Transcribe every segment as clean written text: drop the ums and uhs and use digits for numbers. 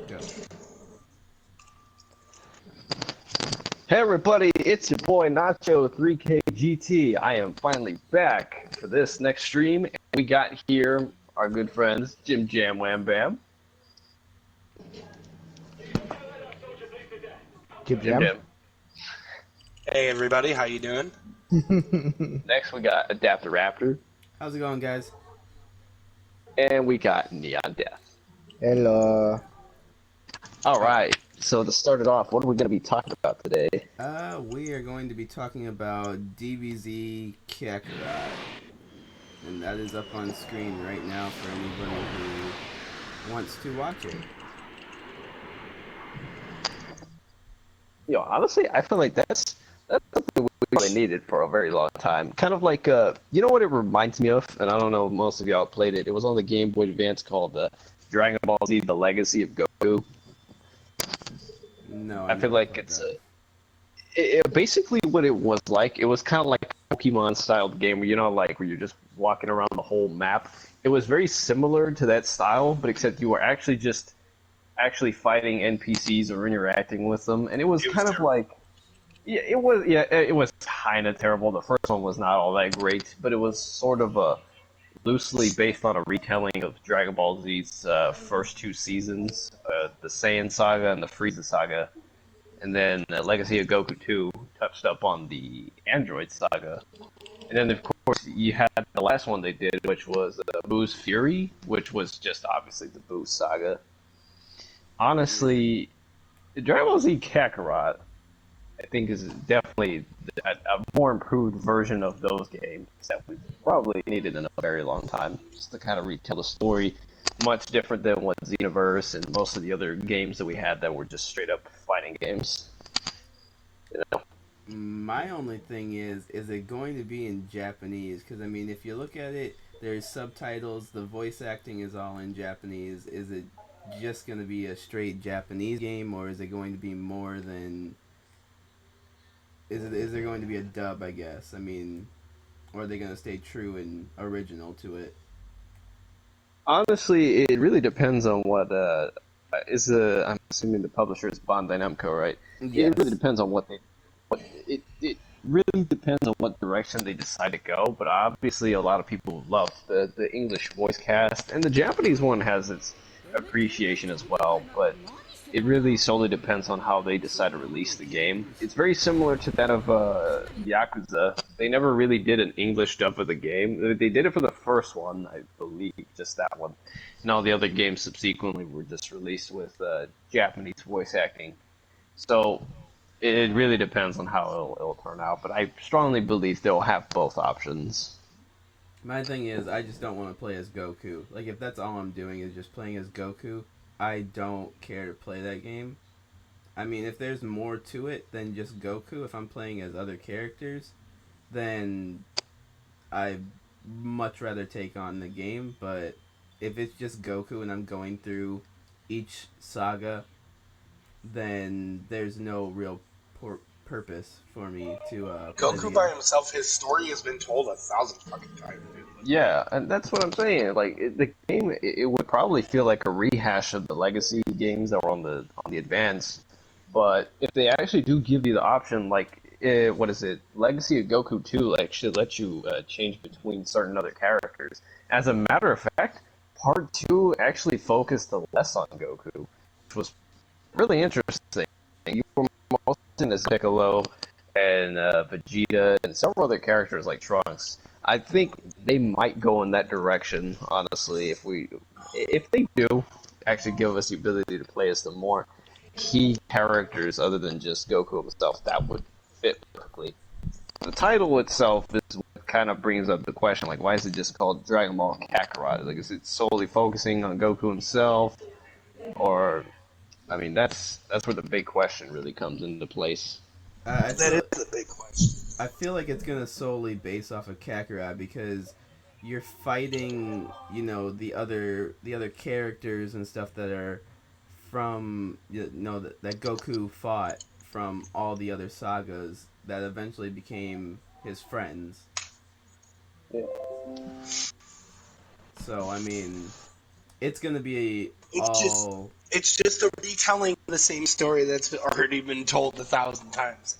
Go. Hey everybody, it's your boy Nacho 3KGT. I am finally back for this next stream, and we got here our good friends Jim Jam Wham Bam. Jim Jim Jam. Jam. Hey everybody, how you doing? Next we got Adapter Raptor, How's it going, guys? and we got Neon Death. Hello. All right, so to start it off, what are we going to be talking about today? We are going to be talking about DBZ Kakarot. And that is up on screen right now for anybody who wants to watch it. Honestly, I feel like that's something we really needed for a very long time. Kind of like, you know what it reminds me of? And I don't know if most of y'all played it. It was on the Game Boy Advance called Dragon Ball Z: The Legacy of Goku. No, I I feel never like played it's that. basically what it was like. It was kind of like a Pokemon styled game where like where you're just walking around the whole map. It was very similar to that style, but except you were actually just actually fighting NPCs or interacting with them, and it was It was kind of terrible. like it was kind of terrible. The first one was not all that great, but it was sort of a loosely based on a retelling of Dragon Ball Z's first two seasons, the Saiyan Saga and the Frieza Saga. And then Legacy of Goku 2 touched up on the Android Saga. And then, of course, you had the last one they did, which was Boo's Fury, which was just obviously the Boo Saga. Honestly, Dragon Ball Z Kakarot, I think, is definitely a more improved version of those games that we probably needed in a very long time. Just to kind of retell the story, much different than what Xenoverse and most of the other games that we had that were just straight up fighting games. You know? My only thing is it going to be in Japanese? Because, I mean, if you look at it, there's subtitles, the voice acting is all in Japanese. Is it just going to be a straight Japanese game, or is it going to be more than... Is there going to be a dub, I guess? I mean, or are they going to stay true and original to it? Honestly, it really depends on what is the. I'm assuming the publisher is Bandai Namco, right? It really Yes. depends on it really depends on what direction they decide to go. But obviously, a lot of people love the English voice cast, and the Japanese one has its appreciation as well. But it really solely depends on how they decide to release the game. It's very similar to that of Yakuza. They never really did an English dub of the game. They did it for the first one, I believe, just that one. And all the other games subsequently were just released with Japanese voice acting. So it really depends on how it'll turn out. But I strongly believe they'll have both options. My thing is, I just don't want to play as Goku. Like, if that's all I'm doing is just playing as Goku, I don't care to play that game. I mean, if there's more to it than just Goku, if I'm playing as other characters, then I much rather take on the game. But if it's just Goku and I'm going through each saga, then there's no real purpose for me to play the Goku by game. himself, his story has been told 1,000 fucking times, dude. Yeah, and that's what I'm saying. Like the game, it would probably feel like a rehash of the legacy games that were on the advance. But if they actually do give you the option, like what is it, Legacy of Goku 2, like should let you change between certain other characters. As a matter of fact, Part 2 actually focused less on Goku, which was really interesting. You were mostly as Piccolo and Vegeta and several other characters like Trunks. I think they might go in that direction, honestly, if they do actually give us the ability to play as the more key characters other than just Goku himself, that would fit perfectly. The title itself is what kind of brings up the question, like, why is it just called Dragon Ball Kakarot? Like, is it solely focusing on Goku himself, or I mean, that's where the big question really comes into place. I That feel is a big question. I feel like it's gonna solely base off of Kakarot because you're fighting, the other characters and stuff that are from that Goku fought from all the other sagas that eventually became his friends. Yeah. So I mean, it's gonna be It's just, all It's just a retelling of the same story that's already been told 1,000 times.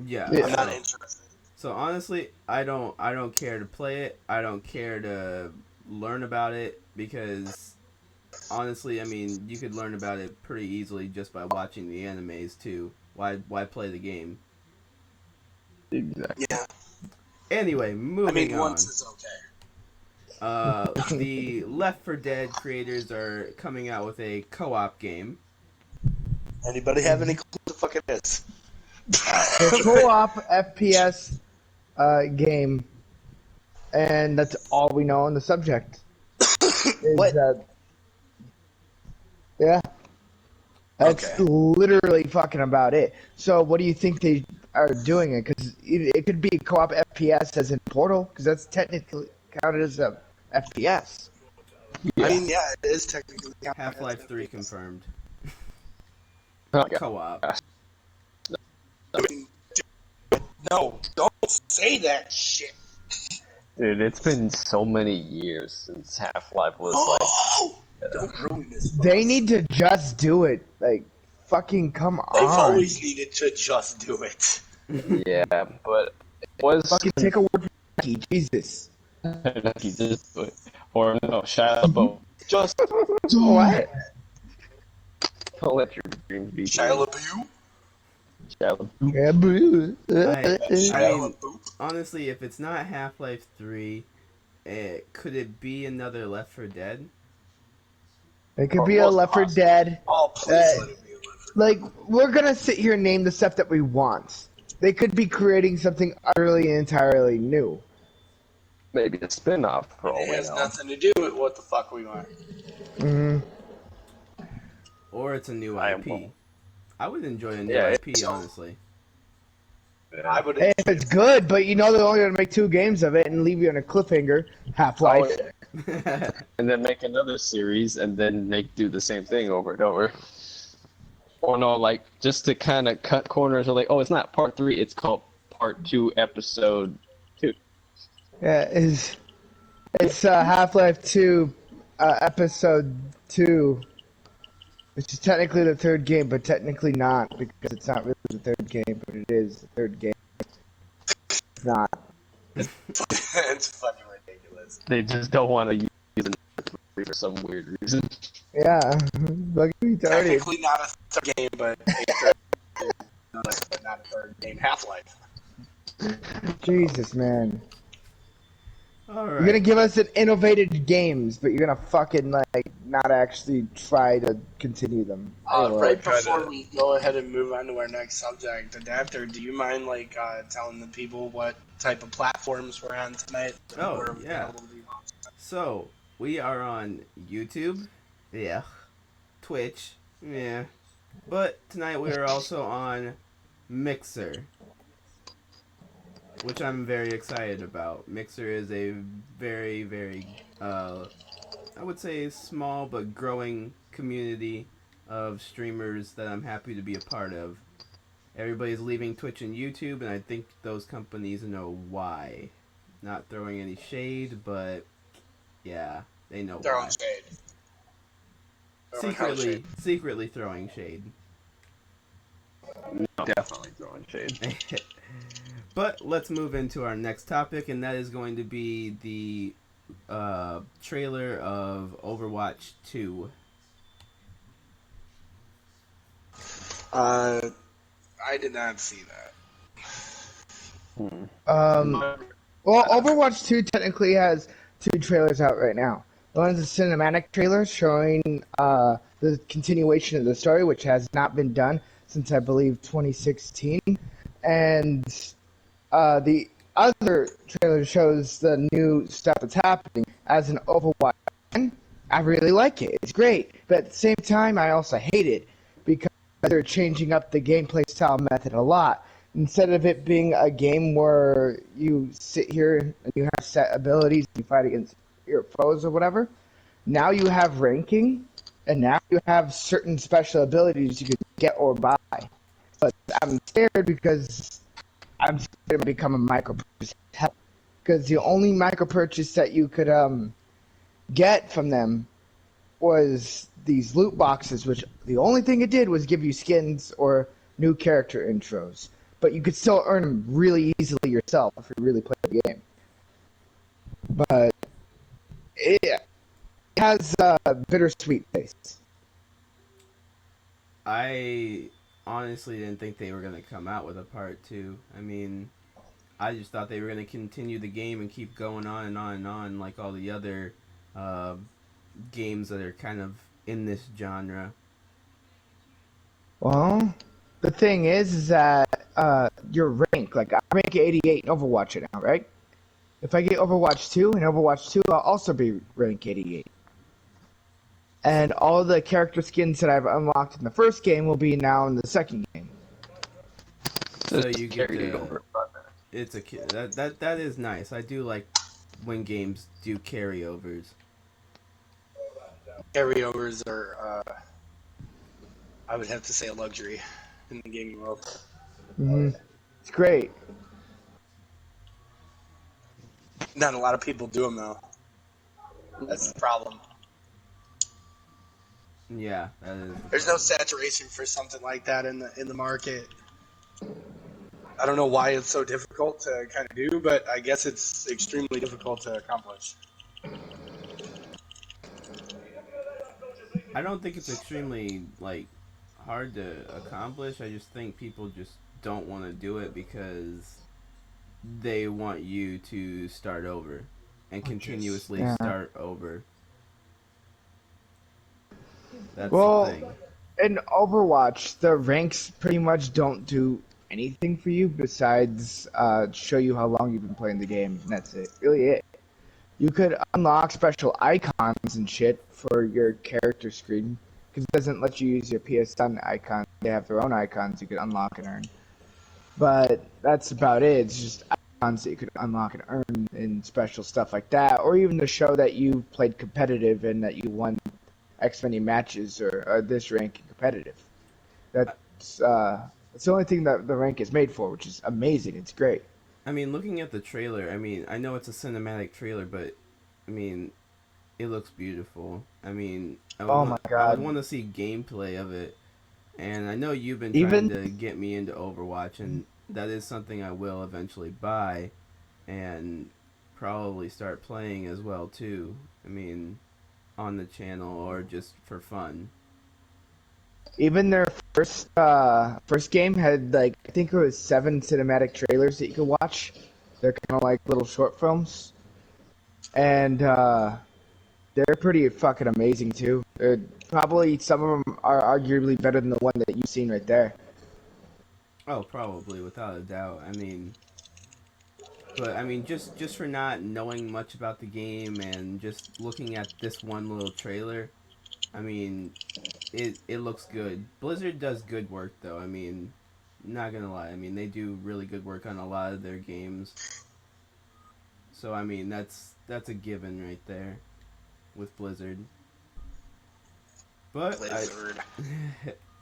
Yeah. Yeah. I'm not interested. So honestly, I don't care to play it. I don't care to learn about it because honestly, I mean, you could learn about it pretty easily just by watching the animes too. Why play the game? Exactly. Yeah. Anyway, I mean, moving once on. is okay. The Left 4 Dead creators are coming out with a co-op game. Anybody have any clue what the fuck it is? The co-op FPS game, and that's all we know on the subject. What? Yeah, that's Okay. literally fucking about it. So, what do you think they are doing it? Because it could be co-op FPS as in Portal, because that's technically counted as a FPS. I mean, yeah, it is technically. Half-Life 3 confirmed. Oh, yeah. Co-op. I mean, dude, no, don't say that shit. Dude, it's been so many years since Half-Life was Oh, don't ruin this. For They us. need to just do it. Like, fucking come They've on. always needed to just do it. yeah, but it was Fucking take a word from Nike, Jesus. Nike just do it. Or no, Shia LaBeouf. Just What? don't let your dreams be Shia dreams. LaBeouf? Shia LaBeouf. Yeah, boo. I Shia mean, LaBeouf? honestly, if it's not Half-Life 3, could it be another Left 4 Dead? It could be a Left 4 Dead. Oh, please let it be a Left 4 Dead. Like, we're gonna sit here and name the stuff that we want. They could be creating something utterly and entirely new. Maybe a spin-off for all It we has know. nothing to do with what the fuck we want. Mm-hmm. Or it's a new I am IP. wrong. I would enjoy a new Yeah, IP, so- honestly. I would. Hey, if it's good, but you know they're only gonna make 2 games of it and leave you on a cliffhanger. Half-Life. Oh, yeah. And then make another series, and then do the same thing over and over. Or no, like just to kind of cut corners. Or like, oh, it's not part 3; it's called part 2, episode 2. Yeah, it's Half-Life 2, episode 2, which is technically the 3rd game, but technically not because it's not really the 3rd game, but it is the 3rd game. It's not. It's fucking ridiculous. They just don't want to use it for some weird reason. Yeah, fucking retarded. Technically not a third game, but a third game. Not a third game. Half-Life. Jesus, man. All You're gonna right. give us an innovative games, but you're gonna fucking like not actually try to continue them. Right before we go ahead and move on to our next subject, Adapter, do you mind telling the people what type of platforms we're on tonight? Oh, We're yeah. available to you on? So, we are on YouTube. Yeah. Twitch. Yeah. But tonight we are also on Mixer, which I'm very excited about. Mixer is a very, very, I would say small but growing community of streamers that I'm happy to be a part of. Everybody's leaving Twitch and YouTube, and I think those companies know why. Not throwing any shade, but yeah, they know They're why. on shade. They're on hell shade. Secretly throwing shade. No, definitely throwing shade. But let's move into our next topic, and that is going to be the trailer of Overwatch 2. I did not see that. Well, Overwatch 2 technically has 2 trailers out right now. One is a cinematic trailer showing the continuation of the story, which has not been done since I believe 2016, and the other trailer shows the new stuff that's happening as an Overwatch fan. I really like it. It's great. But at the same time, I also hate it because they're changing up the gameplay style method a lot. Instead of it being a game where you sit here and you have set abilities and you fight against your foes or whatever, now you have ranking, and now you have certain special abilities you can get or buy. But I'm scared because I'm scared to become a micro purchase. Because the only micro purchase that you could get from them was these loot boxes, which the only thing it did was give you skins or new character intros. But you could still earn them really easily yourself if you really play the game. But it has a bittersweet taste. I honestly didn't think they were gonna come out with a part 2. I mean, I just thought they were gonna continue the game and keep going on and on and on like all the other uh, games that are kind of in this genre. Well, the thing is that your rank, like I rank 88 in Overwatch now, right? If I get Overwatch 2 and Overwatch 2, I'll also be rank 88. And all the character skins that I've unlocked in the first game will be now in the second game. So you get Carried it to. over. It's a that is nice. I do like when games do carryovers. Carryovers are, I would have to say, a luxury in the gaming world. Mm-hmm. It's great. Not a lot of people do them though. That's the problem. Yeah, that is. There's no saturation for something like that in the market. I don't know why it's so difficult to kind of do, but I guess it's extremely difficult to accomplish. I don't think it's extremely like hard to accomplish. I just think people just don't want to do it because they want you to start over and continuously start over. That's the thing. In Overwatch, the ranks pretty much don't do anything for you besides show you how long you've been playing the game, and that's it. Really it. You could unlock special icons and shit for your character screen, because it doesn't let you use your PSN icons. They have their own icons you could unlock and earn. But that's about it. It's just icons that you could unlock and earn and special stuff like that, or even to show that you played competitive and that you won X many matches or this rank in competitive. That's the only thing that the rank is made for, which is amazing. It's great. I mean, looking at the trailer, I mean, I know it's a cinematic trailer, but I mean, it looks beautiful. I mean, I would want to see gameplay of it. And I know you've been trying to get me into Overwatch, and that is something I will eventually buy and probably start playing as well too. I mean, on the channel or just for fun. Even their first game had like I think it was 7 cinematic trailers that you could watch. They're kind of like little short films, and they're pretty fucking amazing too. Probably some of them are arguably better than the one that you've seen right there. Oh, probably without a doubt. I mean, but I mean, just for not knowing much about the game and just looking at this one little trailer, I mean, it looks good. Blizzard does good work though. I mean, not gonna lie. I mean, they do really good work on a lot of their games. So I mean, that's a given right there with Blizzard. But Blizzard.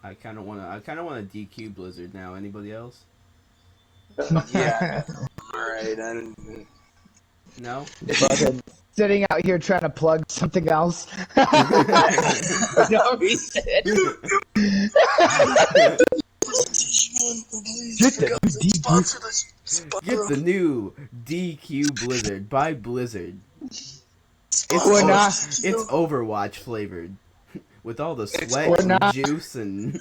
I kind of want to DQ Blizzard now. Anybody else? Yeah. All right. No. Fucking sitting out here trying to plug something else. No, he said. Get the new DQ Blizzard by Blizzard. It's Overwatch flavored with all the sweat and juice and.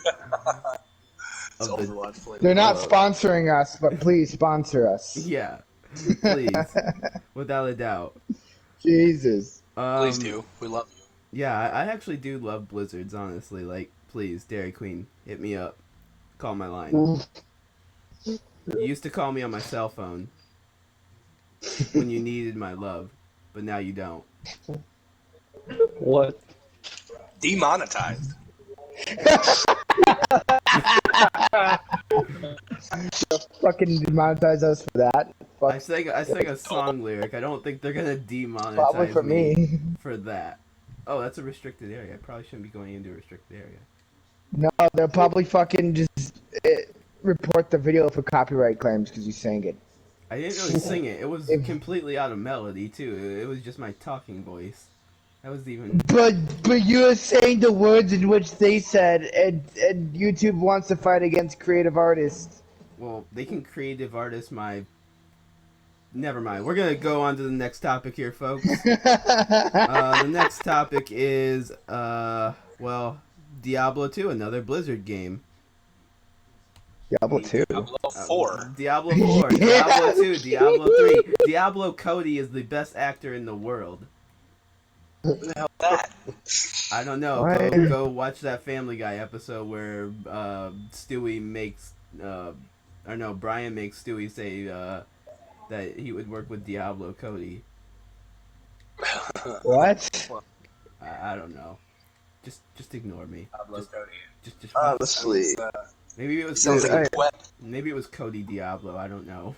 They're not sponsoring us, but please sponsor us. Yeah, please, without a doubt. Jesus. Please do. We love you. Yeah, I actually do love Blizzards, honestly. Like, please, Dairy Queen, hit me up. Call my line. You used to call me on my cell phone when you needed my love, but now you don't. What? Demonetized. Fucking demonetize us for that. I sang a song lyric. I don't think they're gonna demonetize Probably for me for that. Oh, that's a restricted area. I probably shouldn't be going into a restricted area. No, they'll probably fucking just report the video for copyright claims because you sang it. I didn't really sing it. It was completely out of melody too. It was just my talking voice. That was even. But you're saying the words in which they said, and YouTube wants to fight against creative artists. Well, they can creative artists my. Never mind. We're gonna go on to the next topic here, folks. The next topic is well, Diablo 2, another Blizzard game. Diablo 2. Diablo 4. Diablo 4, Yeah. Diablo 2, Diablo 3. Diablo Cody is the best actor in the world. Who the hell is that? I don't know. Why? Go watch that Family Guy episode where Stewie makes or no, Brian makes Stewie say that he would work with Diablo Cody. What? I don't know. Just ignore me. Diablo Cody. Just Honestly, maybe it was Sounds like a twat. maybe it was Cody Diablo. I don't know.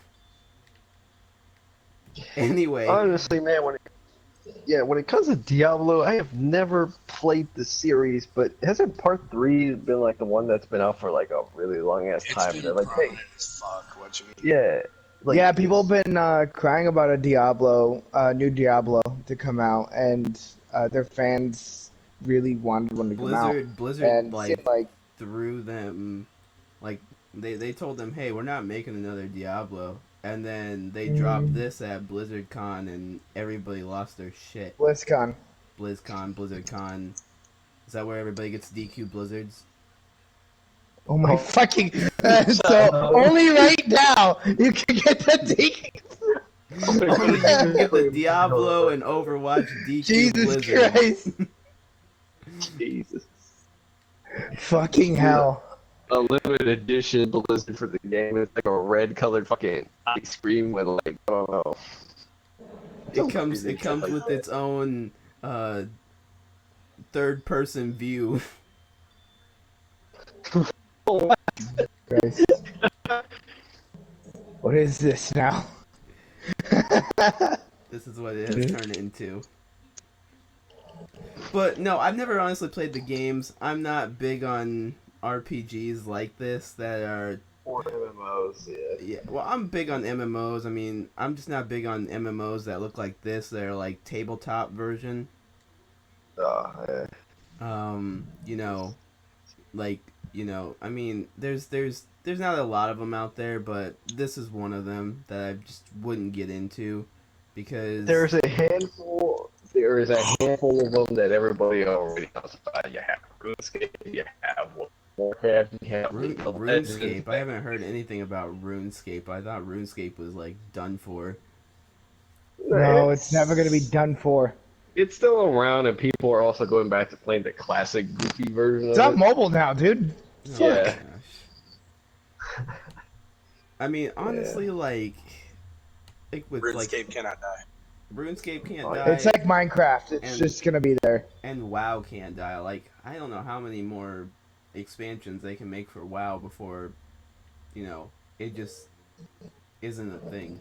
Anyway, honestly, man, when it comes to Diablo, I have never played the series, but hasn't Part 3 been like the one that's been out for like a really long ass time? It's They're been like, hey, prominent as fuck. What you mean? yeah, like, Yeah, people have been crying about a Diablo, new Diablo to come out, and their fans really wanted one to come out. Blizzard And like threw them, like they told them, hey, we're not making another Diablo, and then they dropped this at BlizzardCon, and everybody lost their shit. BlizzCon. BlizzardCon. Is that where everybody gets DQ Blizzards? Oh my fucking! So only right now you can get the DQ. Only you can get the Diablo and Overwatch DQ Jesus Blizzard. Christ! Jesus. Fucking hell! A limited edition Blizzard for the game. It's like a red colored fucking ice cream with like, I don't know. It comes with its own third person view. Christ. What is this now? This is what it has turned into. But no, I've never honestly played the games. I'm not big on RPGs like this that are. Or MMOs, yeah. Yeah, well, I'm big on MMOs. I mean, I'm just not big on MMOs that look like this. They're like tabletop version. Yeah. You know, like, I mean, there's not a lot of them out there, but this is one of them that I just wouldn't get into because There is a handful of them that everybody already knows about. You have RuneScape, you have Warcraft, you have RuneScape. I haven't heard anything about RuneScape. I thought RuneScape was like done for. No, it's never gonna be done for. It's still around, and people are also going back to playing the classic goofy version It's of on it. mobile now, dude. Oh, Yeah. gosh. I mean, honestly, like with RuneScape cannot die. RuneScape can't Oh, die. It's like Minecraft. It's And- just gonna be there. And WoW can't die. Like, I don't know how many more expansions they can make for WoW before, it just isn't a thing.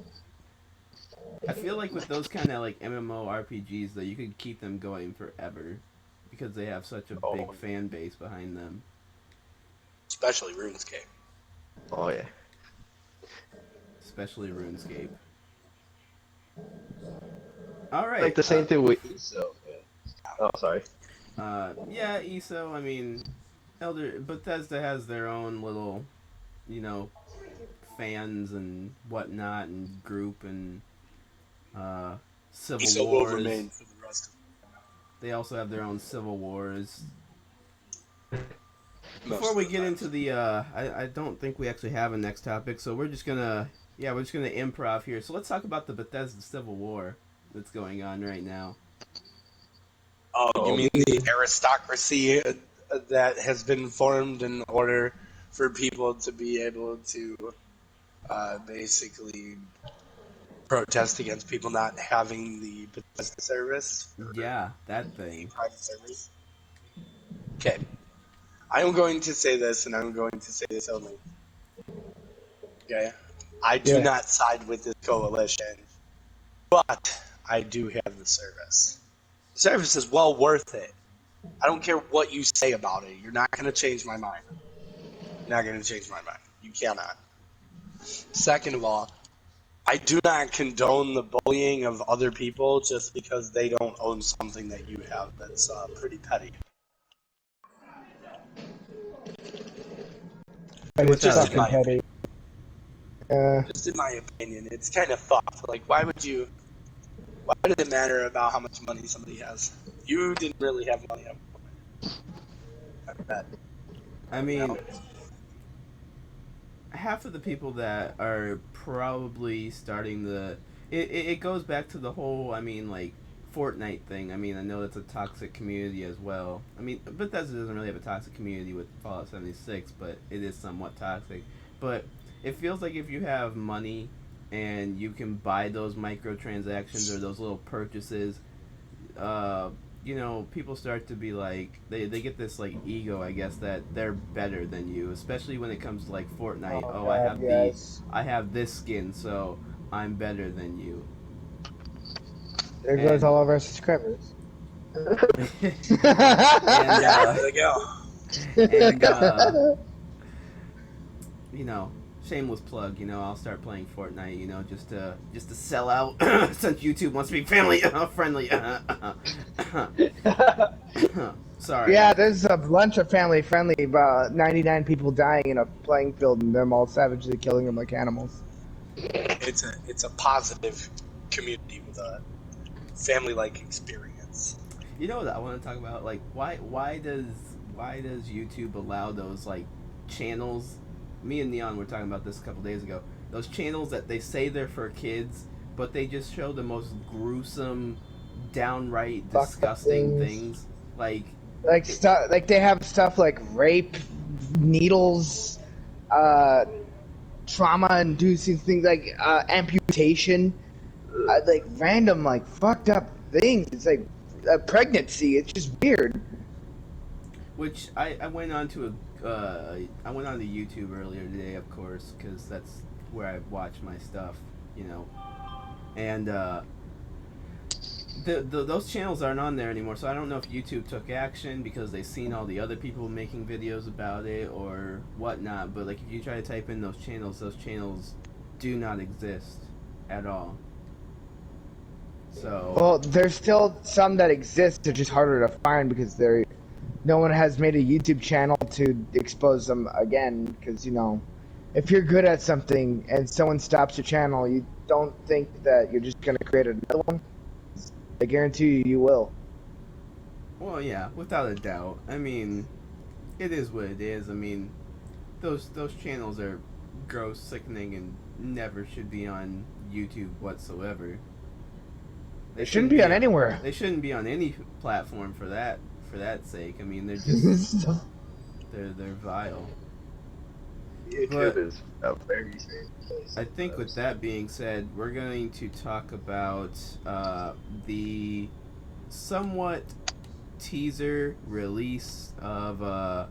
I feel like with those kind of like MMO RPGs, though, you could keep them going forever because they have such a big fan base behind them. Especially RuneScape. Oh yeah. Especially RuneScape. All right. Like the same thing with ESO. Oh, sorry. Yeah, ESO. I mean, Bethesda has their own little, fans and whatnot and group and Civil ESO will Wars. remain for the rest of They also have their own Civil Wars. most Before we of the get time. into the, I don't think we actually have a next topic, so we're just gonna improv here. So let's talk about the Bethesda Civil War that's going on right now. Oh, you mean the aristocracy that has been formed in order for people to be able to basically protest against people not having the Bethesda service? Yeah, that thing. Private servers? Okay. I am going to say this, and I'm going to say this only. Okay? I do Yeah. not side with this coalition, but I do have the service. The service is well worth it. I don't care what you say about it. You're not going to change my mind. You're not going to change my mind. You cannot. Second of all, I do not condone the bullying of other people just because they don't own something that you have. That's pretty petty. But it's Without a fucking doubt. petty. Just in my opinion, it's kind of fucked. Like, why would you? Why did it matter about how much money somebody has? You didn't really have money. I bet. I mean, half of the people that are probably starting the it goes back to the whole, I mean, like, Fortnite thing. I mean, I know it's a toxic community as well. I mean, Bethesda doesn't really have a toxic community with Fallout 76, but it is somewhat toxic. But it feels like if you have money and you can buy those microtransactions or those little purchases, uh, you know, people start to be like, they get this, like, ego, I guess, that they're better than you, especially when it comes to, like, Fortnite. Oh, God, yes. I have this skin, so I'm better than you. There goes And all of our subscribers. and Yeah, there they go. and you know, shameless plug, you know, I'll start playing Fortnite, you know, just to sell out since YouTube wants to be family friendly. Sorry. Yeah, there's a bunch of family friendly, about 99 people dying in a playing field and them all savagely killing them like animals. It's a positive community with a family-like experience. You know what I want to talk about? Like, why does YouTube allow those, like, channels? Me and Neon were talking about this a couple days ago. Those channels that they say they're for kids, but they just show the most gruesome, downright Fucked up disgusting things. things. Like, Like stuff, like they have stuff like rape, needles, uh, trauma-inducing things like amputation, like random, like fucked up things. It's like pregnancy. It's just weird. which I went on to I went on to YouTube earlier today, of course, because that's where I watch my stuff, you know, and those channels aren't on there anymore, so I don't know if YouTube took action because they've seen all the other people making videos about it or whatnot. But, like, if you try to type in those channels do not exist at all. So, Well, there's still some that exist. They're just harder to find because no one has made a YouTube channel to expose them again. Because, you know, if you're good at something and someone stops your channel, you don't think that you're just gonna create another one. I guarantee you will. well, yeah, without a doubt. I mean, it is what it is. I mean, those channels are gross, sickening, and never should be on YouTube whatsoever. They shouldn't be on anywhere. They shouldn't be on any platform for that sake. I mean, they're just they're vile. YouTube But is a very strange place. I think with that being said, we're going to talk about the somewhat teaser release of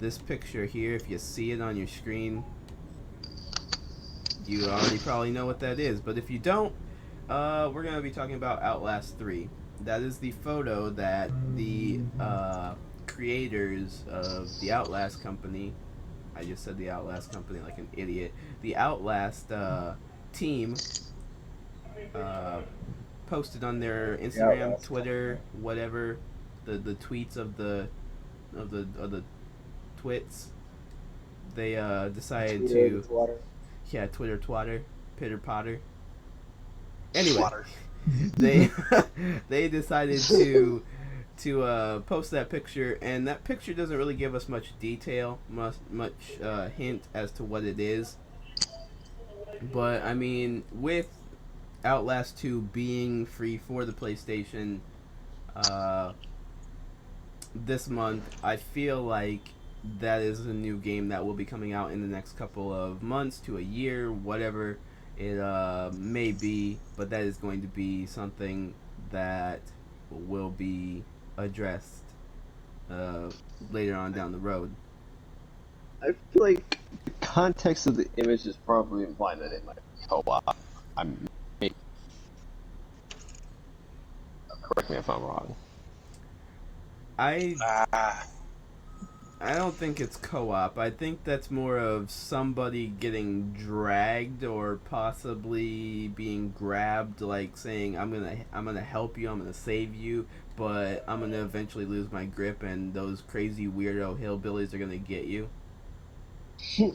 this picture here. If you see it on your screen, you already probably know what that is. But if you don't, we're going to be talking about Outlast 3. That is the photo that the creators of the Outlast company, I just said the Outlast company like an idiot, the Outlast team posted on their Instagram, Twitter, whatever, the tweets of the twits. They decided to Twitter twatter, pitter potter. Anyway, they they decided to post that picture, and that picture doesn't really give us much detail, much hint as to what it is. But I mean, with Outlast 2 being free for the PlayStation this month, I feel like that is a new game that will be coming out in the next couple of months to a year, whatever it may be, but that is going to be something that will be addressed later on down the road. I feel like the context of the image is probably implying that it might be co-op. Correct me if I'm wrong. I I don't think it's co-op. I think that's more of somebody getting dragged or possibly being grabbed, like saying, I'm gonna help you, I'm gonna save you, but I'm gonna eventually lose my grip, and those crazy weirdo hillbillies are gonna get you."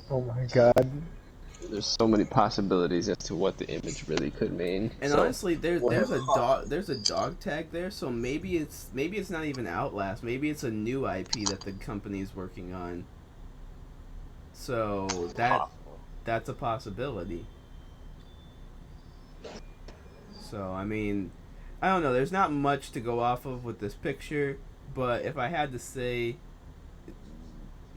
Oh my god. There's so many possibilities as to what the image really could mean. And So, honestly, there's a well, dog tag there, so maybe it's not even Outlast. Maybe it's a new IP that the company's working on. So possible. that's a possibility. So I mean, I don't know. There's not much to go off of with this picture, but if I had to say,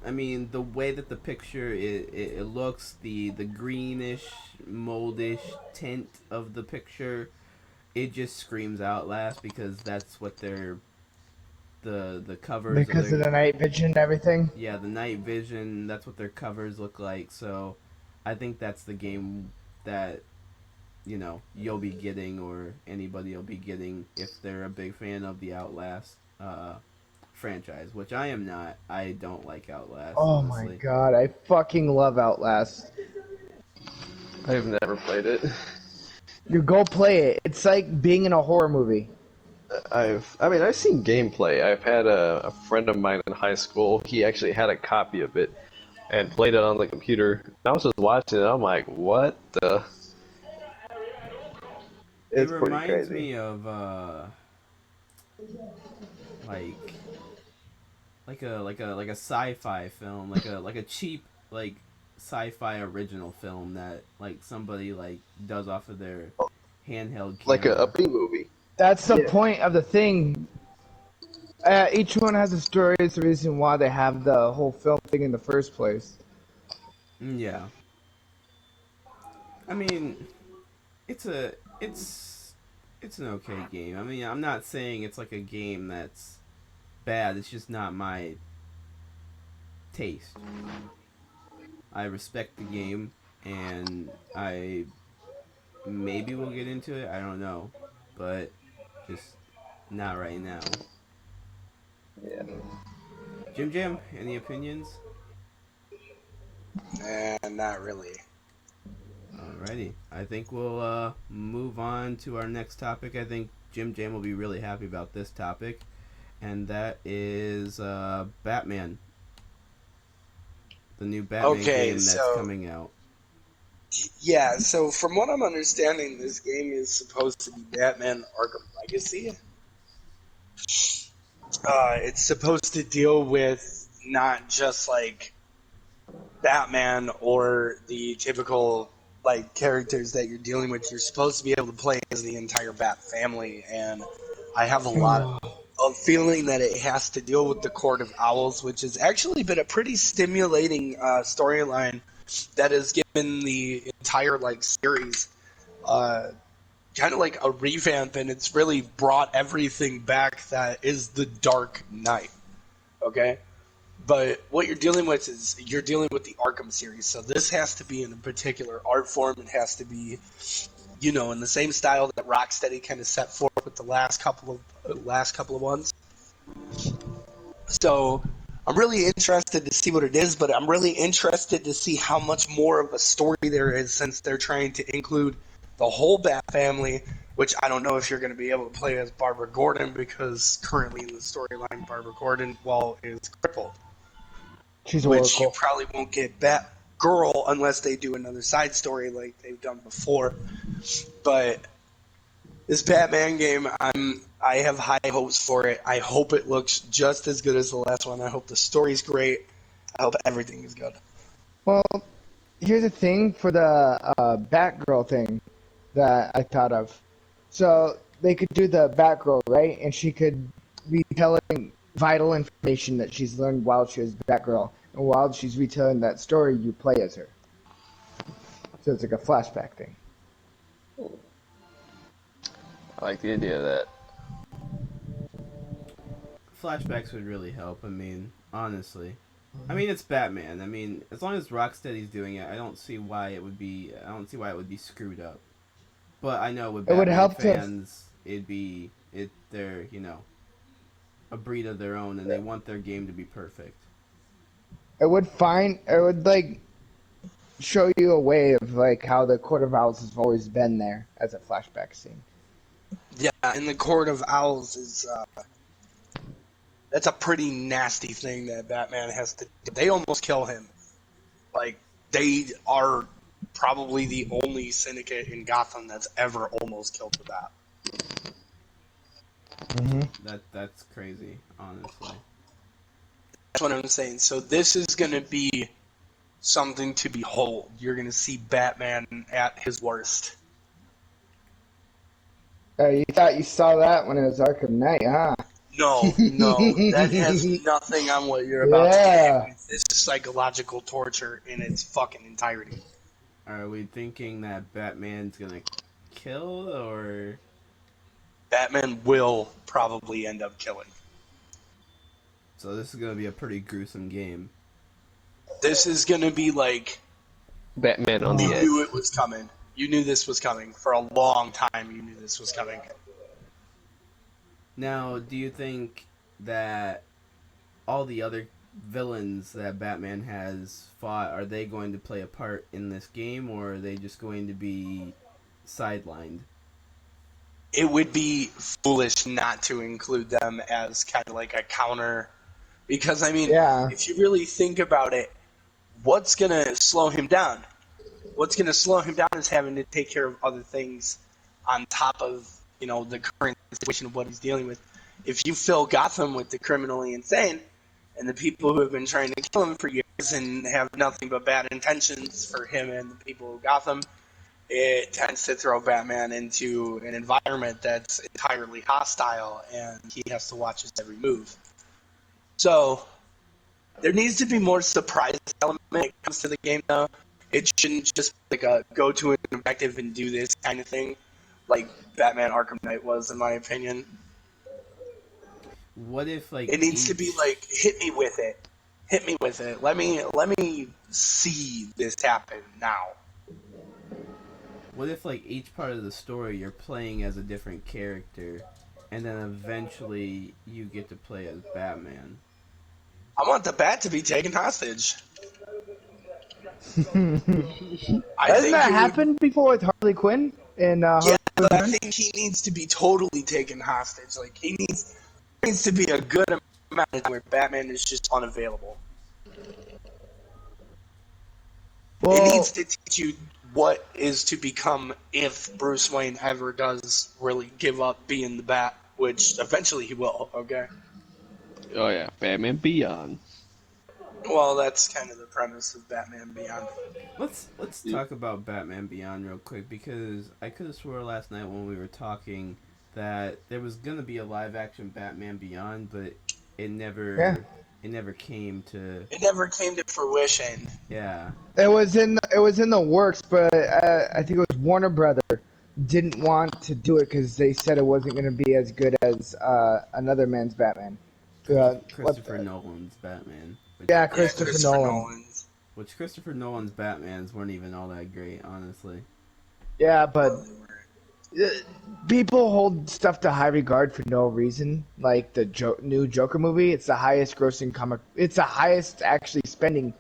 I mean, the way that the picture it looks, the greenish, moldish tint of the picture, it just screams Outlast because that's what the covers of Because their, of the night vision and everything. yeah, the night vision. That's what their covers look like. So I think that's the game that you'll be getting, or anybody will be getting if they're a big fan of the Outlast franchise, which I am not. I don't like Outlast, Oh my honestly. god, I fucking love Outlast. I've never played it. You go play it. It's like being in a horror movie. I've seen gameplay. I've had a friend of mine in high school. He actually had a copy of it and played it on the computer. I was just watching it. I'm like, what the? It It's pretty reminds crazy. me of like like a sci-fi film, like a cheap like sci-fi original film that like somebody like does off of their handheld Like a camera. B movie. That's the Yeah. point of the thing. Each one has a story. It's the reason why they have the whole film thing in the first place. Yeah. I mean, it's a it's an okay game. I mean, I'm not saying it's like a game that's bad. It's just not my taste. I respect the game, and I maybe will get into it. I don't know, but just not right now. Yeah. Jim Jam, any opinions? Nah, not really. Alrighty, I think we'll move on to our next topic. I think Jim Jam will be really happy about this topic, and that is Batman, the new Batman Okay, game that's so coming out. yeah, so from what I'm understanding, this game is supposed to be Batman Arkham Legacy. It's supposed to deal with not just like Batman or the typical like characters that you're dealing with. You're supposed to be able to play as the entire Bat family, and I have a lot of feeling that it has to deal with the Court of Owls, which has actually been a pretty stimulating storyline that has given the entire like series uh, kind of like a revamp, and it's really brought everything back that is the Dark Knight. Okay, but what you're dealing with is you're dealing with the Arkham series, so this has to be in a particular art form. It has to be, in the same style that Rocksteady kind of set forth with the last couple of ones. So I'm really interested to see what it is, but I'm really interested to see how much more of a story there is since they're trying to include the whole Bat family, which I don't know if you're going to be able to play as Barbara Gordon because currently in the storyline, Barbara Gordon, is crippled, She's which you Oracle. probably won't get Batgirl unless they do another side story like they've done before. But this Batman game, I have high hopes for it. I hope it looks just as good as the last one. I hope the story's great. I hope everything is good. Well, here's the thing for the Batgirl thing that I thought of. So they could do the Batgirl, right? And she could be telling vital information that she's learned while she was Batgirl. And while she's retelling that story, you play as her. So it's like a flashback thing. I like the idea of that. Flashbacks would really help. I mean, honestly. I mean, it's Batman. I mean, as long as Rocksteady's doing it, I don't see why it would be. I don't see why it would be screwed up. But I know with It would Batman help to. fans, they're a breed of their own, and they want their game to be perfect. it would like show you a way of like how the Court of Owls has always been there as a flashback scene. Yeah, and the Court of Owls is that's a pretty nasty thing that Batman has to do. They almost kill him. Like, they are probably the only syndicate in Gotham that's ever almost killed the Bat. That's crazy, honestly. That's what I'm saying. So this is going to be something to behold. You're going to see Batman at his worst. You thought you saw that when it was Arkham Knight, huh? No, that has nothing on what you're about to Yeah. get. This is psychological torture in its fucking entirety. Are we thinking that Batman's gonna kill, or Batman will probably end up killing. so this is gonna be a pretty gruesome game? This is going to be like... Batman on the You edge. knew it was coming. You knew this was coming. For a long time, you knew this was coming. Now, do you think that all the other villains that Batman has fought, are they going to play a part in this game, or are they just going to be sidelined? It would be foolish not to include them as kind of like a counter. Because, I mean, Yeah. if you really think about it, what's going to slow him down? What's going to slow him down is having to take care of other things on top of, you know, the current situation of what he's dealing with. If you fill Gotham with the criminally insane and the people who have been trying to kill him for years and have nothing but bad intentions for him and the people of Gotham, it tends to throw Batman into an environment that's entirely hostile, and he has to watch his every move. So there needs to be more surprise element when it comes to the game, though. It shouldn't just be like a go to an objective and do this kind of thing, like Batman Arkham Knight was, in my opinion. What if like It needs to be like, hit me with it. Hit me with it. Let me see this happen now. what if like each part of the story you're playing as a different character, and then eventually you get to play as Batman? I want the Bat to be taken hostage. Hasn't that happened before with Harley Quinn? And Yeah, but I think he needs to be totally taken hostage. Like, there needs to be a good amount of time where Batman is just unavailable. It needs to teach you what is to become if Bruce Wayne ever does really give up being the Bat, which eventually he will, okay? Oh yeah, Batman Beyond. Well, that's kind of the premise of Batman Beyond. Let's talk about Batman Beyond real quick, because I could have swore last night when we were talking that there was gonna be a live action Batman Beyond, but it never came to. It never came to fruition. Yeah. It was in the works, but I think it was Warner Brother didn't want to do it because they said it wasn't going to be as good as another man's Batman. Christopher Nolan's Batman. Christopher Nolan. Which Christopher Nolan's Batmans weren't even all that great, honestly. Yeah, but people hold stuff to high regard for no reason. Like the new Joker movie, it's the highest grossing comic. It's the highest actually spending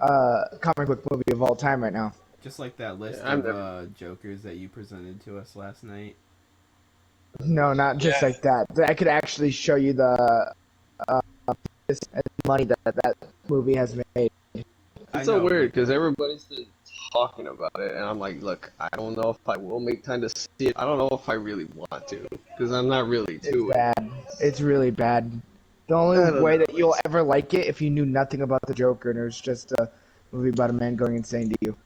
comic book movie of all time right now. Just like that list of Jokers that you presented to us last night. No, not just like that. I could actually show you the money that movie has made. It's so weird because everybody's talking about it, and I'm like, look, I don't know if I will make time to see it. I don't know if I really want to because I'm not really too. It's bad. It's really bad. The only way that you'll ever like it if you knew nothing about the Joker and it was just a movie about a man going insane to you.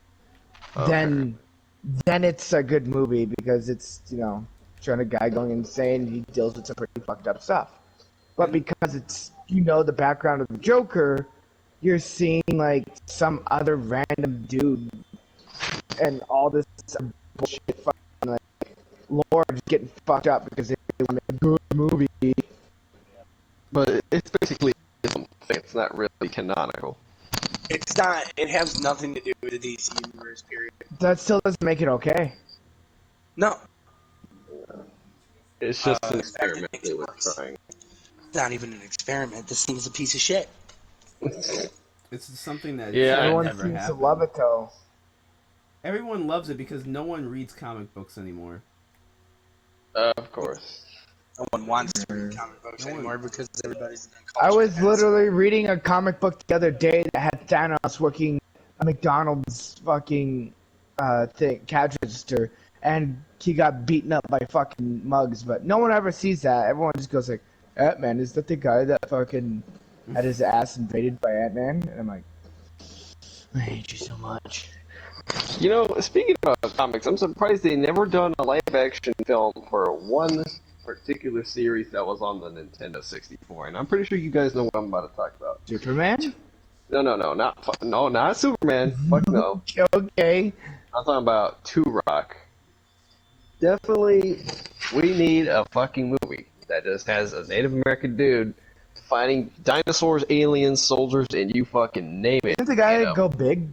Okay. Then it's a good movie because it's, you know, showing a guy going insane. He deals with some pretty fucked up stuff. But because it's, you know, the background of the Joker, you're seeing like some other random dude and all this bullshit fucking like lore just getting fucked up because they want a good movie. But it's basically something. It's not really canonical. It's not. It has nothing to do with the DC universe. Period. That still doesn't make it okay. No. It's just an experiment they were trying. It's not even an experiment. This thing's a piece of shit. It's something that Yeah. should Everyone never seems to happen. love it though. Everyone loves it because no one reads comic books anymore. Of course. No one wants to read comic books No one- anymore because everybody's in I culture was has- literally reading a comic book the other day that had Thanos working a McDonald's fucking cash register, and he got beaten up by fucking mugs. But no one ever sees that. Everyone just goes like, "Ant-Man, is that the guy that fucking had his ass invaded by Ant-Man?" And I'm like, I hate you so much. You know, speaking of comics, I'm surprised they never done a live-action film for one particular series that was on the Nintendo 64, and I'm pretty sure you guys know what I'm about to talk about. Superman? No, not Superman. Fuck no. Okay. I'm talking about Turok. Definitely, we need a fucking movie that just has a Native American dude fighting dinosaurs, aliens, soldiers, and you fucking name it. Didn't the guy you know. go big?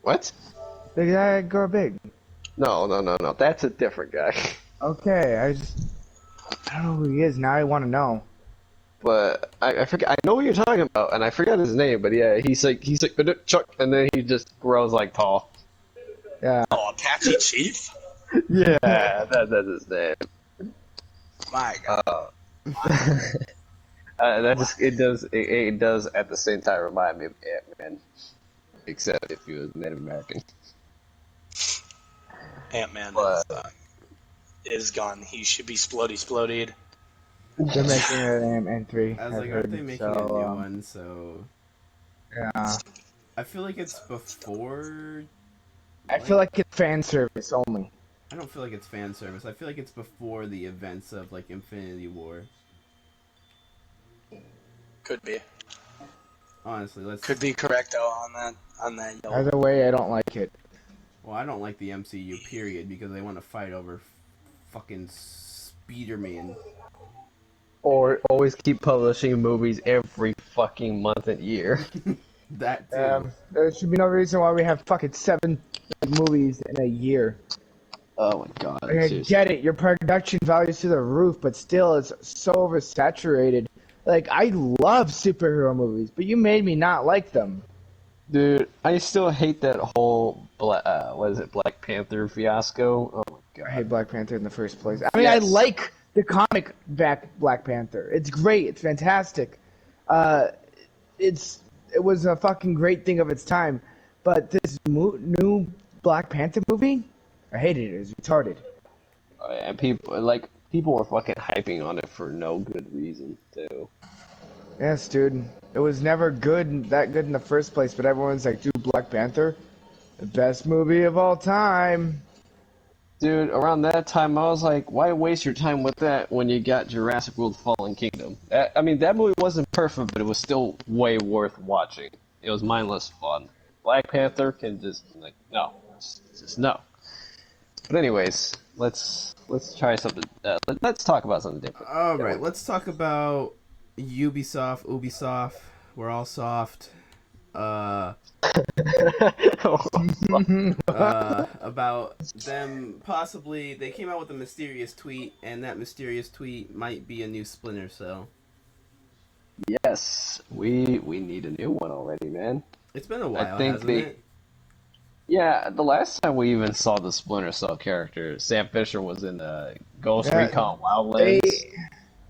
What? The guy go big. No. That's a different guy. Okay, I don't know who he is. Now I want to know. But I forget. I know what you're talking about, and I forgot his name. But yeah, he's like Chuck, and then he just grows like tall. Yeah. Oh, Apache Chief? Yeah, that's his name. My God. That just it does at the same time remind me of Ant-Man, except if he was Native American. Ant-Man But- is gone. He should be splodied. They're making an Ant-Man 3. I was I've like, heard, aren't they making so, a new one? So Yeah. I feel like it's before. I feel like it's fan service only. I don't feel like it's fan service. I feel like it's before the events of like Infinity War. Could be. Honestly, let's. Could be correct though on that. Yellow. Either way, I don't like it. Well, I don't like the MCU period because they want to fight over fucking Spider-Man. Or always keep publishing movies every fucking month and year. That too. There should be no reason why we have fucking 7 movies in a year. Oh my god. I get it, your production value's through the roof, but still, it's so oversaturated. Like, I love superhero movies, but you made me not like them. Dude, I still hate that whole Black Panther fiasco. Oh my god. I hate Black Panther in the first place. I mean, I like the comic Black Panther. It's great. It's fantastic. It was a fucking great thing of its time. But this new Black Panther movie, I hated it. It was retarded. And people were fucking hyping on it for no good reason too. Yes, dude. It was never that good in the first place. But everyone's like, dude, Black Panther, the best movie of all time. Dude, around that time, I was like, why waste your time with that when you got Jurassic World Fallen Kingdom? I mean, that movie wasn't perfect, but it was still way worth watching. It was mindless fun. Black Panther can just, like, no. Just no. But anyways, let's try something, let's talk about something different. Alright, let's talk about Ubisoft. We're all soft. About them possibly, they came out with a mysterious tweet, and that mysterious tweet might be a new Splinter Cell. Yes, we need a new one already, man. It's been a while, think hasn't they- it? Yeah, the last time we even saw the Splinter Cell character, Sam Fisher was in Ghost Yeah, Recon Wildlands.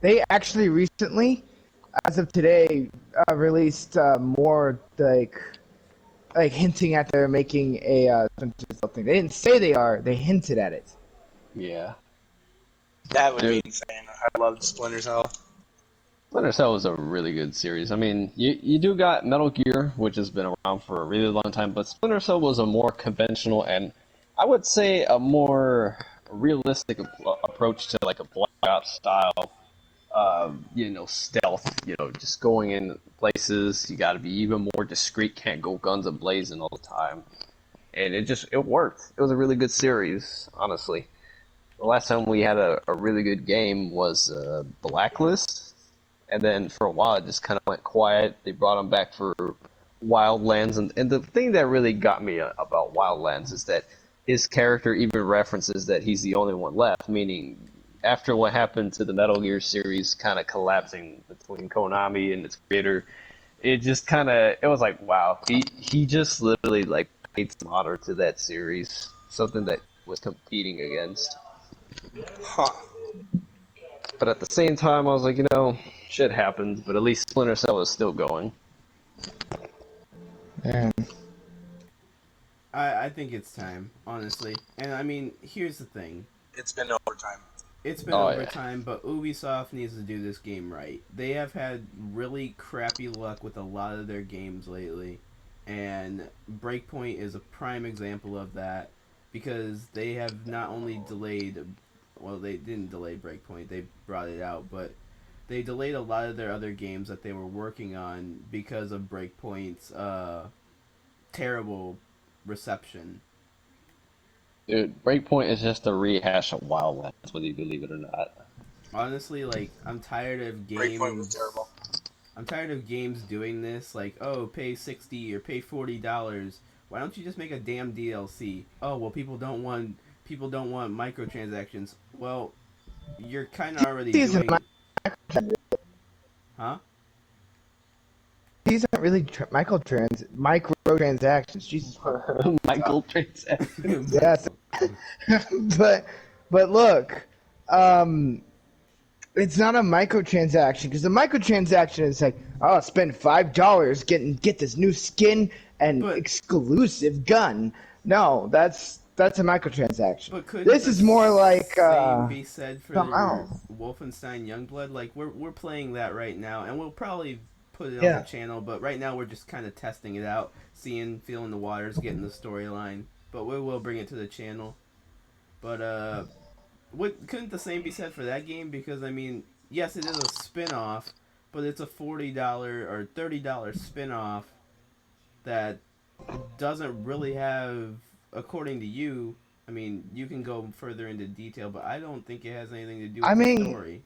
They actually recently, as of today, released more like hinting at they're making a something. They didn't say they are. They hinted at it. Yeah. That would be Dude. insane. I loved Splinter Cell. Splinter Cell was a really good series. I mean, you do got Metal Gear, which has been around for a really long time, but Splinter Cell was a more conventional and I would say a more realistic approach to like a Black Ops style, stealth. Just going in places. You got to be even more discreet. Can't go guns a blazing all the time. And it worked. It was a really good series, honestly. The last time we had a really good game was Blacklist. And then for a while, it just kind of went quiet. They brought him back for Wildlands. And the thing that really got me about Wildlands is that his character even references that he's the only one left, meaning after what happened to the Metal Gear series kind of collapsing between Konami and its creator, it just kind of it was like wow, he just literally like paid some honor to that series, something that was competing against. Huh. But at the same time, I was like, shit happens, but at least Splinter Cell is still going. Yeah. I think it's time, honestly. And I mean, here's the thing. It's been overtime. It's been Oh over yeah. time, but Ubisoft needs to do this game right. They have had really crappy luck with a lot of their games lately, and Breakpoint is a prime example of that because they have not only delayed, well, they didn't delay Breakpoint, they brought it out, but they delayed a lot of their other games that they were working on because of Breakpoint's terrible reception. Dude, Breakpoint is just a rehash of Wildlands, whether you believe it or not. Honestly, like I'm tired of Breakpoint was games. terrible. I'm tired of games doing this. Like, oh, pay $60 or pay $40. Why don't you just make a damn DLC? Oh, well, people don't want microtransactions. Well, you're kind of already These are doing, huh? these aren't really microtransactions. Jesus Christ. Michael Transaction. Yes, but look, um, it's not a microtransaction because the microtransaction is like, oh, spend $5 get this new skin and But- exclusive gun. No, that's a microtransaction. But could This is more like same be said for something else. Wolfenstein Youngblood? Like we're playing that right now, and we'll probably put it on Yeah. the channel. But right now we're just kind of testing it out, feeling the waters, getting the storyline. But we will bring it to the channel. But couldn't the same be said for that game? Because I mean, yes, it is a spin-off, but it's a $40 or $30 spin-off that doesn't really have, according to you, I mean, you can go further into detail, but I don't think it has anything to do with the story.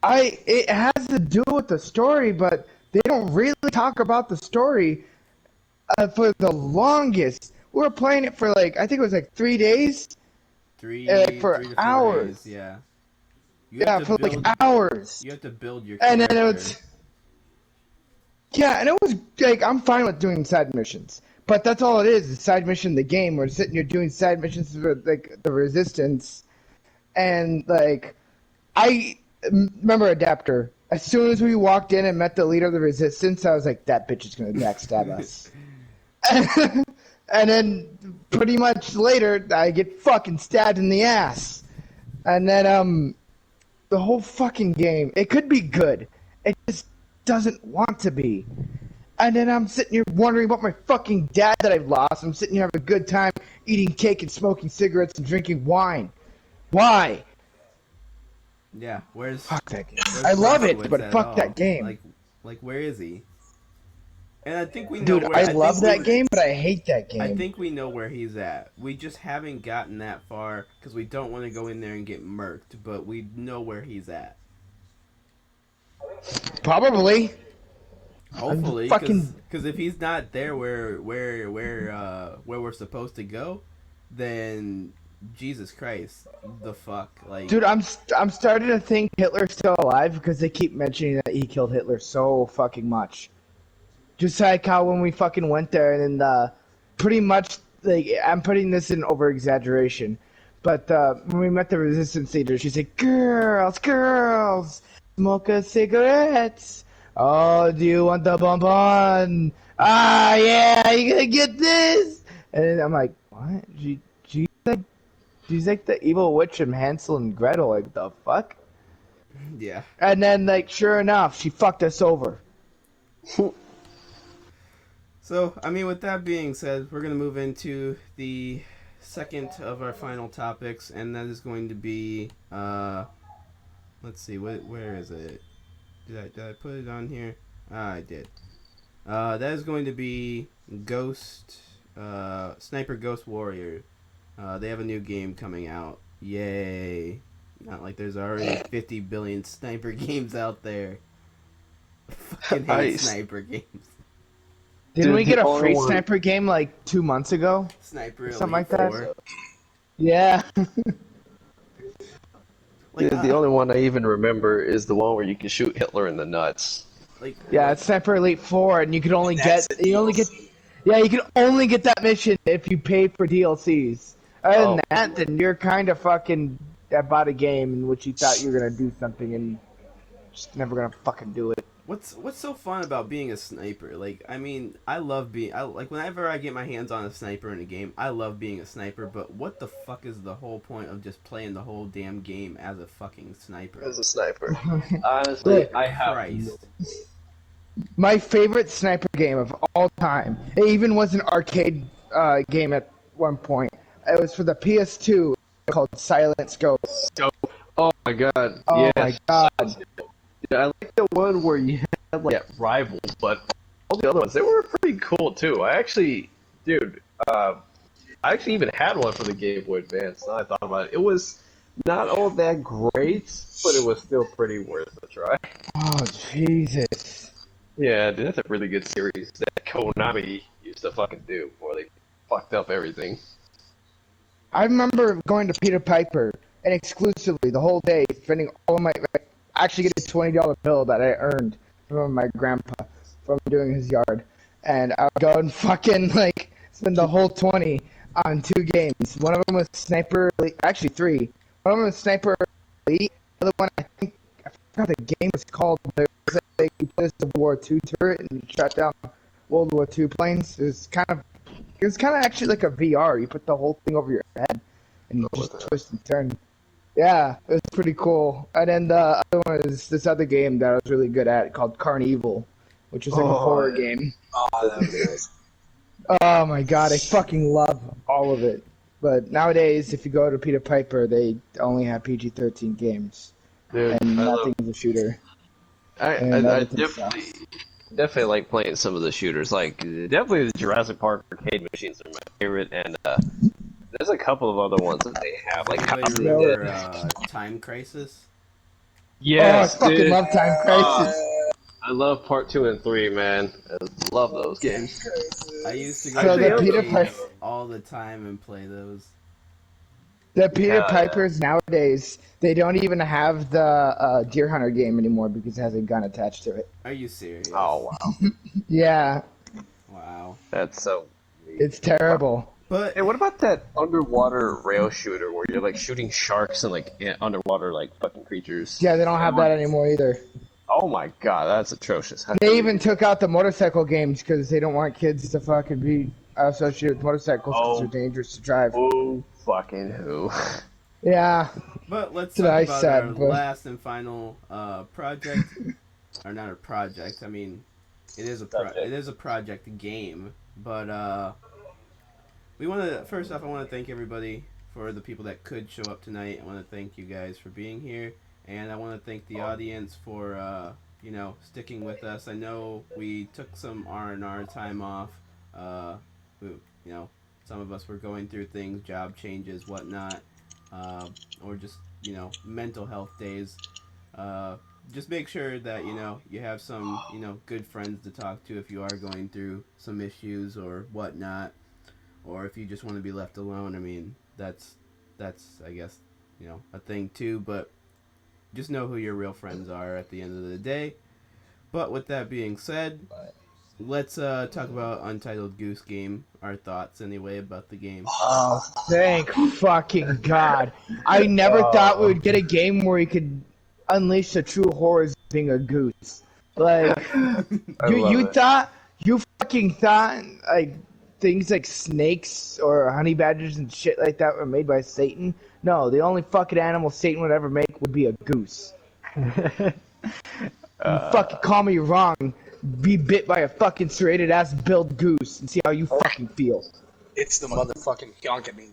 It has to do with the story, but they don't really talk about the story for the longest. We were playing it for like I think it was like 3 days. For 3 to 4 hours. days, yeah. For like hours. You have to build your And character. then it was. Yeah, and it was like I'm fine with doing side missions, but that's all it is side mission. The game we're sitting here doing side missions for like the resistance, and like I remember Adapter. As soon as we walked in and met the leader of the resistance, I was like, that bitch is gonna backstab us. And then pretty much later, I get fucking stabbed in the ass, and then the whole fucking game. It could be good. It just doesn't want to be. And then I'm sitting here wondering about my fucking dad that I've lost. I'm sitting here having a good time eating cake and smoking cigarettes and drinking wine. Why? Yeah, where's Fuck that game. where's I love it, Berkowitz but at fuck all? that game. Like where is he? And I think we know Dude, where I love think that game, but I hate that game. I think we know where he's at. We just haven't gotten that far because we don't want to go in there and get murked, but we know where he's at. Probably. Hopefully, fucking- because if he's not there where we're supposed to go, then Jesus Christ, the fuck, like, Dude, I'm starting to think Hitler's still alive because they keep mentioning that he killed Hitler so fucking much. Just like how when we fucking went there and then pretty much like I'm putting this in over exaggeration, but when we met the resistance leader, she said, girls, smoke a cigarette. Oh, do you want the bonbon? Ah, yeah, you gonna get this? And then I'm like, what? She's like the evil witch from Hansel and Gretel. Like, the fuck? yeah. And then, like, sure enough, she fucked us over. So, I mean, with that being said, we're gonna move into the second of our final topics, and that is going to be, let's see, where is it? Did I put it on here? I did. That is going to be Sniper Ghost Warrior. They have a new game coming out. Yay. Not like there's already 50 billion sniper games out there. Fucking hate Nice. sniper games. Didn't Dude, we get the a free only one- sniper game like 2 months ago? Sniper Elite Something like that? 4. Yeah. Like, The only one I even remember is the one where you can shoot Hitler in the nuts. Like Yeah, what? it's Sniper Elite 4, and you can only That's get a DLC. you can only get that mission if you pay for DLCs. Other than Oh, that, then you're kind of fucking about a game in which you thought you were gonna do something and just never gonna fucking do it. What's so fun about being a sniper? Like, I mean, I love being. I like whenever I get my hands on a sniper in a game. I love being a sniper. But what the fuck is the whole point of just playing the whole damn game as a fucking sniper? as a sniper. Honestly, Look, I have no. Christ. my favorite sniper game of all time. It even was an arcade game at one point. It was for the PS2 called Silent Ghost. Oh my god, Oh my yes. god. Yeah, I like the one where you had like rivals, but all the other ones, they were pretty cool too. Dude, I actually even had one for the Game Boy Advance. Now I thought about it. It was not all that great, but it was still pretty worth a try. Oh Jesus. Yeah, dude, that's a really good series that Konami used to fucking do before they fucked up everything. I remember going to Peter Piper and exclusively the whole day spending all of my actually get a $20 bill that I earned from my grandpa from doing his yard, and I would go and fucking like spend the whole 20 on 2 games. One of them was Sniper Elite, actually 3. One of them was Sniper Elite. The other one I think I forgot the game was called. But it was like you play as the World War II turret and you shot down World War II planes. It was kind of actually like a VR. You put the whole thing over your head and you just twist and turn. Yeah, it was pretty cool. And then the other one is this other game that I was really good at called Carnival, which was like a horror game. Oh, that was nice. Oh my god, I fucking love all of it. But nowadays, if you go to Peter Piper, they only have PG-13 games, Dude, and I nothing is a shooter. I And everything definitely like playing some of the shooters. Like definitely the Jurassic Park arcade machines are my favorite, and there's a couple of other ones that they have. Like Anybody Yeah. remember Time Crisis? yes, I fucking dude. love Time Crisis. I love part 2 and 3, man. I love those games. I used to go So to the arcades Peter Piper, all the time and play those. the Peter Yeah, Pipers nowadays, they don't even have the Deer Hunter game anymore because it has a gun attached to it. Are you serious? Oh wow, Yeah, Wow. that's so. it's terrible. But Hey, what about that underwater rail shooter where you're like shooting sharks and like underwater like fucking creatures? Yeah, they don't have that anymore either. Oh my god, that's atrocious. They even took out the motorcycle games because they don't want kids to fucking be associated with motorcycles because they're dangerous to drive. Who fucking who? Yeah, let's That's what I talk about said, our but- last and final project, or not a project. I mean, it is a project game, but we want to first off. I want to thank everybody for the people that could show up tonight. I want to thank you guys for being here, and I want to thank the audience for sticking with us. I know we took some R&R time off. Some of us were going through things, job changes, whatnot. Or just mental health days. Just make sure that you have some good friends to talk to if you are going through some issues or whatnot, or if you just want to be left alone. I mean, that's I guess a thing too. But just know who your real friends are at the end of the day. But with that being said, let's talk about Untitled Goose Game. Our thoughts anyway about the game. oh, thank fucking God. I never thought we would get a game where you could unleash the true horrors of being a goose. Like, you fucking thought, like, things like snakes or honey badgers and shit like that were made by Satan? No, the only fucking animal Satan would ever make would be a goose. You fucking call me wrong. Be bit by a fucking serrated ass billed goose and see how you fucking feel. It's the motherfucking Yonkamine.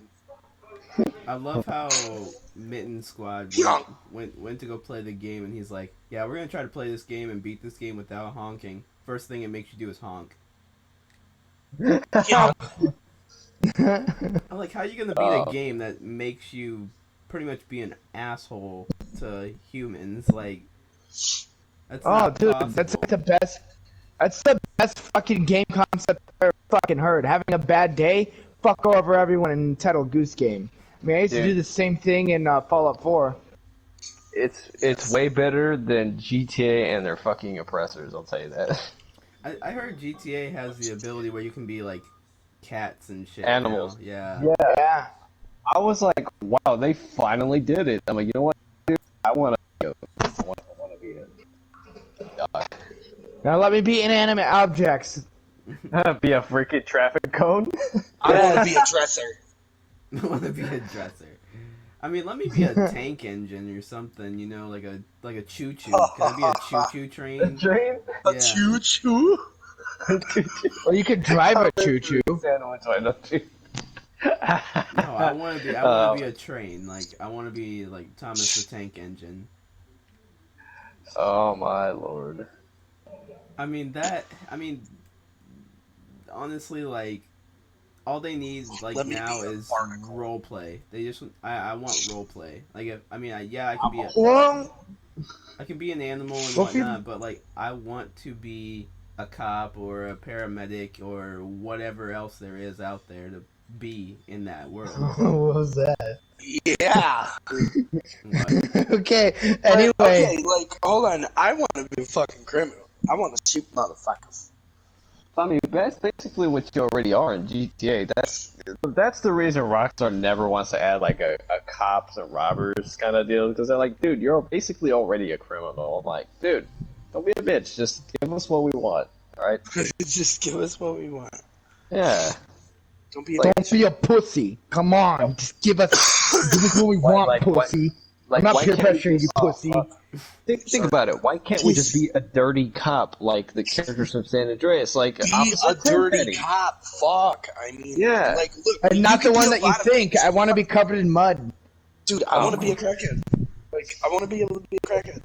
I love how Mitten Squad went to go play the game, and he's like, "Yeah, we're gonna try to play this game and beat this game without honking. First thing it makes you do is honk." Yeah. I'm like, how are you gonna beat a game that makes you pretty much be an asshole to humans? Like, that's not dude, possible. that's the best. That's the best fucking game concept I've ever fucking heard. Having a bad day, fuck over everyone in Entitled Goose Game. I mean, I used to do the same thing in Fallout 4. It's way better than GTA and their fucking oppressors. I'll tell you that. I heard GTA has the ability where you can be like cats and shit now. Animals. Yeah. Yeah, Yeah. I was like, wow, they finally did it. I'm like, you know what, dude? I want to go. I want to be a dog. Now let me be inanimate objects. Be a freaking traffic cone. I want to be a dresser. I want to be a dresser. I mean, let me be a tank engine or something. You know, like a choo choo. Can I be a choo choo train? Train. A Yeah. choo choo. Or you could drive a choo-choo. Sandwich, why don't you? No, I want to be. I want to be a train. Like I want to be like Thomas the Tank Engine. Oh my lord. I mean that. I mean, honestly, like all they need like Let me now be a is barnacle. role play. They just. I want role play. Like if I mean, I can be. Well, I can be an animal and Well, if you- whatnot, but like I want to be a cop or a paramedic or whatever else there is out there to be in that world. what was that? Yeah. What? Okay. But, Anyway, okay, like, hold on. I want to be a fucking criminal. I want to shoot motherfuckers. I mean, that's basically what you already are in GTA. That's the reason Rockstar never wants to add like a cops and robbers kind of deal, because they're like, dude, you're basically already a criminal. I'm like, dude, don't be a bitch. Just give us what we want, all right? Just give us what we want. Yeah. Don't be a don't be a pussy. Come on, just give us what we want, like, pussy. Like, I'm not why peer can't we pressuring you, just- pussy. Think about it. Why can't we just be a dirty cop like the characters from San Andreas? Like Be Officer a dirty Tenpenny. cop. Fuck. I mean, Yeah. like, look. And not the can one be that a you lot of think. things. I want to be covered in mud. Dude, I Oh. want to be a crackhead. Like, I want to be able to be a crackhead.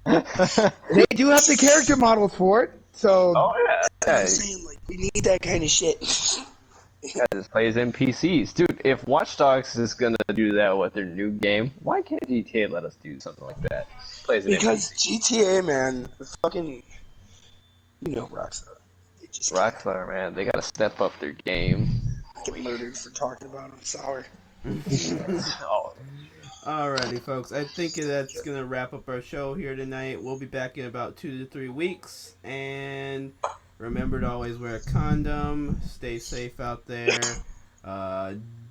They do have the character models for it, so Oh yeah. I'm saying, like, we need that kind of shit. Yeah, this plays NPCs. Dude, if Watch Dogs is gonna do that with their new game, why can't GTA let us do something like that? Plays an Because NPC. GTA, man, fucking, you know, Rockstar. They just can't Rockstar, man, they gotta step up their game. get murdered for talking about them sour. Oh, Alrighty, folks. I think that's gonna wrap up our show here tonight. We'll be back in about 2 to 3 weeks, and remember to always wear a condom. Stay safe out there.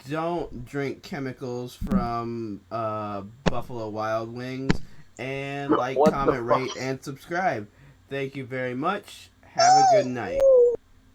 Don't drink chemicals from Buffalo Wild Wings, and like, What the comment, fuck? rate, and subscribe. Thank you very much. Have a good night.